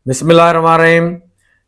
Bismillahirrahmanirrahim.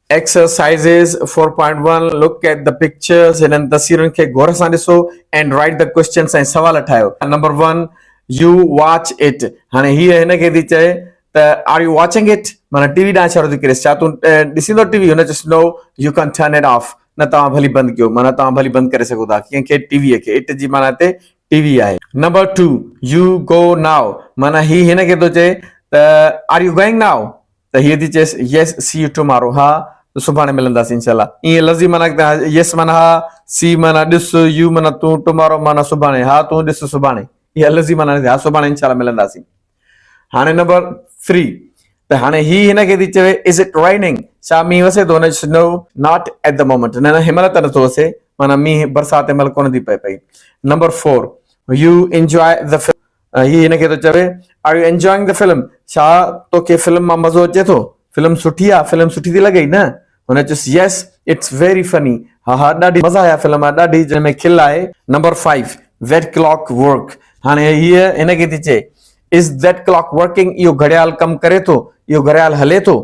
Exercises 4.1. Look at the pictures in तस्वीरुनि खे गौर सां ॾिसो and write the questions ऐं सवाल ठाहियो. Number 1, you watch it. हाणे हीअ हिन खे थी चए त are you watching it? माना टीवी ॾांहुं इशारो थी करे छा तूं ॾिसींदो टीवी? हुन चयोसि no, you can turn it off. न तव्हां भली बंदि कयो, माना तव्हां भली बंदि करे सघो था कंहिंखे टीवीअ खे. इट जी माना हिते टीवी आहे. Number 2, you go now. माना ही हिन खे थो चए त are you going now? त हीअ थी चएसि yes, see you tomorrow. हा सुभाणे मिलंदासीं इंशाल्लाह. ईअं लफ़्ज़ी माना yes माना हा, see माना ॾिस, you माना तूं, tomorrow माना सुभाणे, हा तूं ॾिस सुभाणे. इहा लफ़्ज़ी माना हा सुभाणे इंशाल्लाह मिलंदासीं. हाणे नंबर 3 त हाणे ही हिन खे थी चवे is it raining? छा मींहुं वसे थो? no, not at the moment. न न हिनमहिल त नथो वसे, माना मींहुं बरसाति हिनमहिल कोन थी पए पई. Number 4, you enjoy the film. ही हिन खे थो चवे are you enjoying the film? छा तोखे फिल्म मां मज़ो अचे थो? फिल्म सुठी आहे, फिल्म सुठी थी लॻई न? हुन चयोसि yes, it's very funny. हा हा ॾाढी मज़ा आया फिल्म आहे, ॾाढी जंहिं में खिल आहे. Number 5, that clock work. हाणे हीअ हिन खे थी चए is that clock working? इहो घड़ियाल कमु करे थो, इहो घड़ियाल हले थो,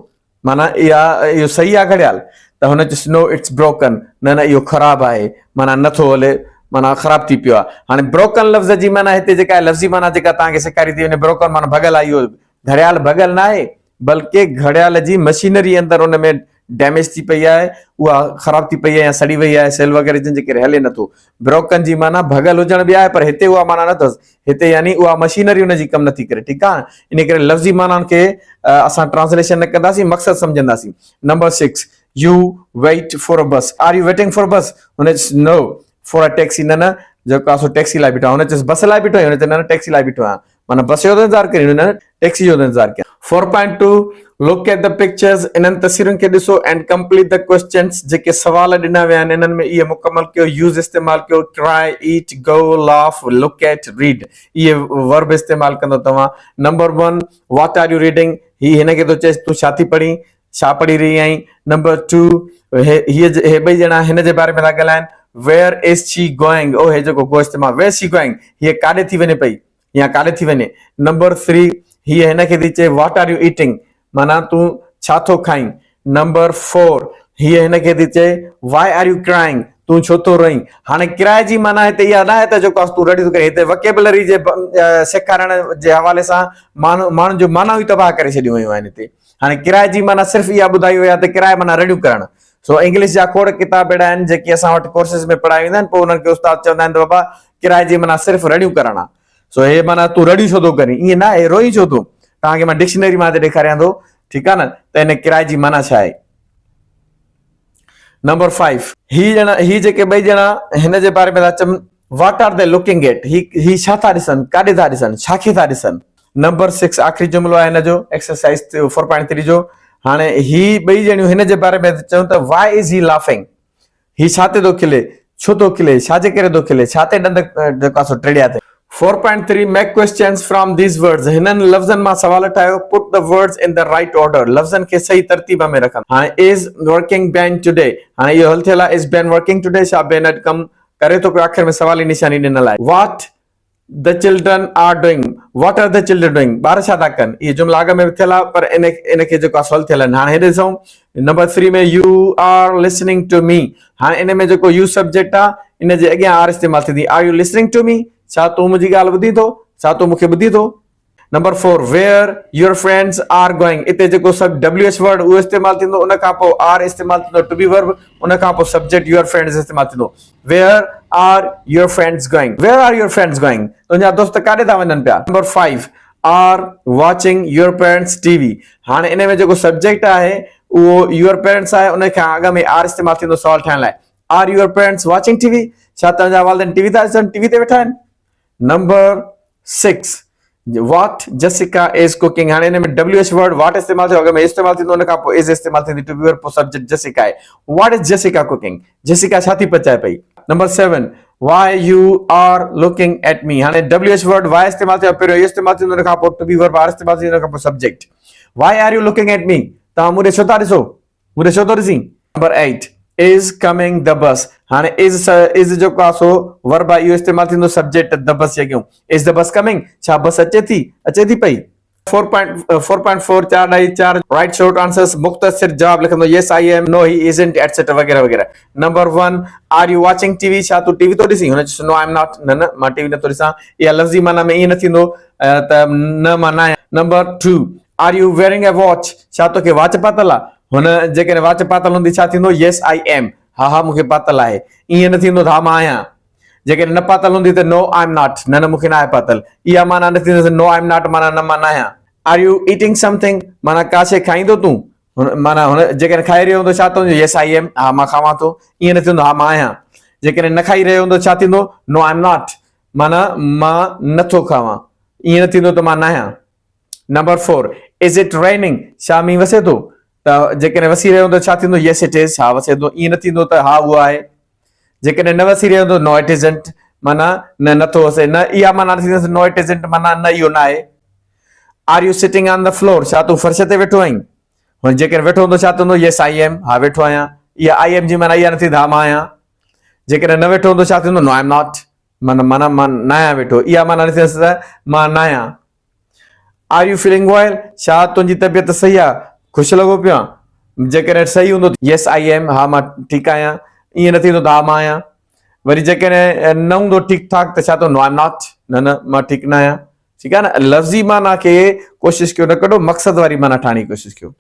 माना इहो सही आहे घड़ियाल? त हुन चयोसि no, it's broken. न न इहो ख़राबु आहे, माना नथो हले, माना ख़राब थी पियो आहे. हाणे ब्रोकन लफ़्ज़ जी माना हिते जेका लफ़्ज़ी माना जेका तव्हांखे सेखारी थी वञे, ब्रोकन माना भॻल आहे. इहो घड़ियाल भॻल न आहे, बल्कि घड़ियाल जी मशीनरी अंदरि हुन में डैमेज थी पई आहे, उहा ख़राब थी पई आहे या सड़ी वई आहे, सेल वग़ैरह जंहिंजे करे हले नथो. ब्रोकन जी माना भॻल हुजण बि आहे, पर हिते उहा माना न अथसि. हिते यानी उहा मशीनरी हुनजी कमु नथी करे. ठीकु आहे, इन करे लफ़्ज़ी मानाउनि खे असां ट्रांसलेशन न कंदासीं, मक़सद सम्झंदासीं. Number 6, you wait for a bus. Are you waiting for a bus? हुन चयोसि no, for a taxi. न न जेको आहे सो टैक्सी लाइ बीठो आहे. हुन चयोसि बस लाइ बीठो आहे? हुन चयोसि न न टैक्सी लाइ बीठो आहे, माना बस जो इंतज़ारु करियो, न टैक्सी जो इंतज़ारु करियो. 4.2, look at the pictures. इन्हनि तस्वीरुनि खे ॾिसो and complete the questions. जेके सवाल ॾिना विया आहिनि इन्हनि में इहे मुकमल कयो. यूज़ इस्तेमालु कयो. try, eat, go, laugh, look at, read. इहे वर्ब इस्तेमालु कंदो तव्हां. Number 1, what are you reading? ही हिन खे थो चएसि तूं छा थी पढ़ी, छा पढ़ी रही आहीं. नंबर 2, हे ॿई ॼणा हिन जे बारे में था ॻाल्हाइनि. where is she going? ओ हे जेको गो इस्तेमालु, where is she going? हीअ काॾे थी वञे पई या काॾे थी वञे. नंबर 3, हीअ हिन खे थी चए what are you eating? माना तूं छा थो खाईं. नंबर 4, हीअ हिन खे थी चए why are you crying? तूं छो थो रोईं. हाणे किराए जी माना हिते इहा न आहे त जेको आहे तूं रड़ी थो करे. हिते वकेबुलरी जे सेखारण जे हवाले सां माण्हुनि जो माना ई तबाह करे छॾियूं वयूं आहिनि हिते. हाणे किराए जी माना सिर्फ़ु इहा ॿुधाई वई आहे त किराए माना रड़ियूं करणु. सो इंग्लिश जा खोड़ किताब अहिड़ा आहिनि जेके असां वटि कोर्सिस में पढ़ाई वेंदा आहिनि, पोइ हुननि खे उस्ताद चवंदा आहिनि त बाबा किराए जी माना सिर्फ़ु रड़ियूं करणु आहे. सो हे माना तूं रड़ी छो थो करीं, ईअं न, हे रोई छो थो. तव्हांखे मां डिक्शनरी मां ॾेखारियां थो, ठीकु आहे न, त हिन किराए जी माना छा आहे. नंबर 5, ही जेके ॿई ॼणा हिन जे बारे में था चवनि what are they looking at? ही छा था ॾिसनि, काॾे था ॾिसनि, छा खे था ॾिसनि. नंबर 6 आख़िरी जुमिलो आहे हिन जो एक्सरसाइज 4.3 जो. हाणे ही ॿई ॼणियूं हिन जे बारे में चवनि त why is he laughing? ही छा ते थो खिले, छो थो खिले, छाजे करे थो खिले, छा ते ॾंद जेका सो टिड़िया ते. 4.3 make questions from these words. हिननि लफ़्ज़नि मां सवाल ठाहियो. put the words in the right order. लफ़्ज़नि खे सही तरतीब में रखनि. हाणे is working Ben today. हाणे इहो हल थियल आहे is Ben working today. छा बेन अॼु कमु करे थो पियो? आख़िर में सवाल जी निशानी ॾिनल आहे. what the children are doing. what are the children doing? ॿार छा था कनि. इहे जुमिला अॻ में थियल आहे, पर इन खे जेको आहे सवाल थियल आहिनि. हाणे हे ॾिसूं नंबर 3 में you are listening to me. हाणे इन में जेको you सब्जेक्ट आहे, इन जे अॻियां are इस्तेमालु थींदी. are you listening to me? छा तूं मुंहिंजी ॻाल्हि ॿुधी थो, छा तूं मूंखे ॿुधी थो. Number 4 where your friends are going. इते जेको सभु WH वर्ड उहो इस्तेमालु थींदो, उन खां पोइ are इस्तेमालु थींदो, to be verb, उन खां पोइ सब्जेक्ट your friends इस्तेमालु थींदो. where are your friends going? where are your friends going? तुंहिंजा दोस्त काॾे था वञनि पिया. Number 5 are watching your parents TV. हाणे इन में जेको सब्जेक्ट आहे उहो your parents आहे, उन खां अॻ में are इस्तेमालु थींदो सवाल ठाहिण लाइ. are your parents watching TV? छा तव्हांजा वालिदैन टीवी था ॾिसनि, टीवी ते वेठा आहिनि. Number 6 what Jessica is cooking. हाणे इन में WH वर्ड what इस्तेमालु थियो, अॻ में इस्तेमालु थींदो, उन खां पोइ is इस्तेमालु थींदी, to be verb, पोइ सब्जेक्ट Jessica आहे. what is Jessica cooking? Jessica छा थी पचाए पई. Number 7 why you are looking at me. हाणे WH वर्ड why इस्तेमालु थियो, पहिरियों इहो इस्तेमालु थींदो, उन खां पोइ to be verb are इस्तेमालु थींदो, उन खां पोइ subject. why are you looking at me? तव्हां मूंखे छो था ॾिसो, मूंखे छो थो ॾिसी. Number 8 is coming the bus. हाणे is जेको आहे सो वर्ब आहे, इहो इस्तेमालु थींदो सब्जेक्ट द बस जे अॻियां. is the bus coming? छा बस अचे थी पई. 4.4 4 राइट शॉर्ट आंसर्स मुख्तसर जवाब लिखंदो yes I am no he isn't etc वगैरह वगैरह. Number 1 are you watching TV छा तू टीवी तो ॾिसी हुन नो आई एम नॉट न न मां टीवी न तो ॾिसां या लफ़्ज़ी माना में ईअं न थींदो त न मां न आहियां. Number 2 are you wearing a watch छा तोखे वाच पातल आहे हुन जेकॾहिं वाच पातल हूंदी छा थींदो yes I am हा हा मूंखे पातल आहे. ईअं न थींदो त हा मां आहियां. जेकॾहिं न पातल हूंदी त नो आई एम नॉट न न मूंखे न आहे पातल. इहा माना न थींदो नो आई एम नॉट माना न मां न आहियां. आर यू ईटिंग समथिंग माना का शइ खाईंदो तूं माना हुन जेकॾहिं खाई रहियो हूंदो छा थींदो yes I am हा मां खावां थो. ईअं न थींदो हा मां आहियां. जेकॾहिं न खाई रहियो हूंदो छा थींदो नो आई एम नॉट माना मां नथो खावां. ईअं न थींदो त मां न आहियां. नंबर 4 इज इट रेनिंग छा मींहुं वसे थो त जेकॾहिं वसी रहियो हूंदो छा थींदो yes it is हा वसे थो. ईअं न थींदो त हा उहो आहे. जेकॾहिं न वसी रहियो हूंदो नो इट इज़ंट माना न नथो वसे न. इहा माना थींदसि नो इट इज़ंट माना न इहो न आहे. Are you sitting on the floor छा तूं फर्श ते वेठो आहीं हुन जेकॾहिं वेठो हूंदो छा थींदो yes I am हा वेठो आहियां. इहा I am जी माना इहा न थींदी हा मां आहियां. जेकॾहिं न वेठो हूंदो छा थींदो नो आई एम नॉट माना माना मां न आहियां वेठो. इहा माना न थींदसि त मां न आहियां. आर यू फीलिंग वेल छा तुंहिंजी तबियत सही आहे ख़ुशि लॻो पियो आहे. जेकॾहिं सही हूंदो yes I am हा मां ठीकु आहियां. ईअं न थींदो त हा मां आहियां. वरी जेकॾहिं न हूंदो ठीकु ठाक त छा थो नो आई एम नॉट न न मां ठीकु न आहियां. ठीकु आहे न. लफ़्ज़ी माना खे कोशिशि कयो न कढो मक़सद वारी माना ठाहिण जी कोशिशि कयो.